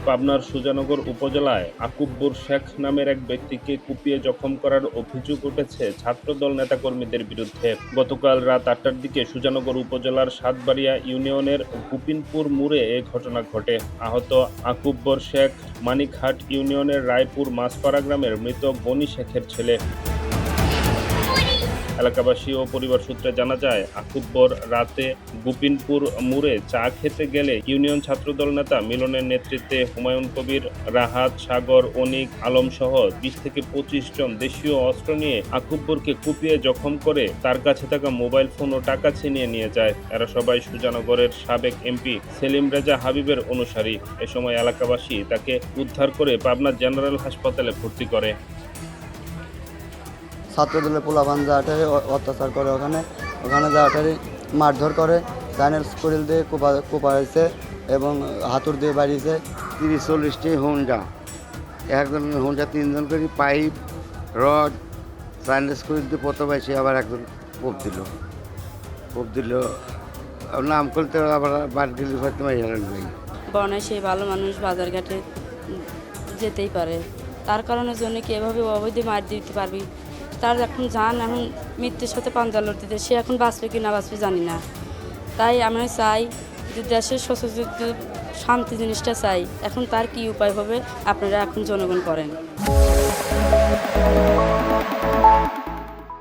পাবনার সুজানগর উপজেলায় আকুব্বর শেখ নামের এক ব্যক্তিকে কুপিয়ে জখম করার অভিযোগ উঠেছে ছাত্রদল নেতাকর্মীদের বিরুদ্ধে। গতকাল রাত ৮টার দিকে সুজানগর উপজেলার সাতবাড়িয়া ইউনিয়নের গোপিনপুর মোড়ে এ ঘটনা ঘটে। আহত আকুব্বর শেখ মানিকহাট ইউনিয়নের রায়পুর মাছপাড়া গ্রামের মৃত গনি শেখের ছেলে। এলাকাবাসী ও পরিবার সূত্রে জানা যায়, আকুব্বর রাতে গোপিনপুর মোড়ে চা খেতে গেলে ইউনিয়ন ছাত্রদল নেতা মিলনের নেতৃত্বে হুমায়ুন কবির, রাহাত, সাগর, অনিক, আলম সহ ২০ থেকে ২৫ জন দেশীয় অস্ত্র নিয়ে আকুব্বরকে কুপিয়ে জখম করে তার কাছে থাকা মোবাইল ফোন ও টাকা ছিনিয়ে নিয়ে যায়। এরা সবাই সুজানগরের সাবেক এমপি সেলিম রেজা হাবিবের অনুসারী। এ সময় এলাকাবাসী তাকে উদ্ধার করে পাবনা জেনারেল হাসপাতালে ভর্তি করে। ছাত্রদলের পোলাপান যাওয়াটারে অত্যাচার করে, ওখানে যাওয়াটারে মারধর করে, চাইনাল স্কুল দিয়ে কোপাইছে এবং হাতুড় দিয়ে বাড়িয়েছে। ৩০-৪০টি হুন্ডা, একজন হুন্ডা ৩জন করে পাইপ, রড, চাইনাল স্কুল দিয়ে প্রথম এসে আবার একজন কোপ দিল নাম করতে আবার বাড়ি গেলে হয়তো হেরান ভাই। বর্ণায় সেই ভালো মানুষ বাজারঘাটে যেতেই পারে, তার কারণের জন্য কি এভাবে অবৈধ মার দিতে পারবি? তার এখন মৃত্যুর সাথে পাঞ্জা লড়তে, সে এখন বাঁচবে কি না বাঁচবে জানি না। তাই আমি চাই যে দেশের সচেতন শান্তি জিনিসটা চাই। এখন তার কি উপায় হবে আপনারা এখন জনগণ করেন।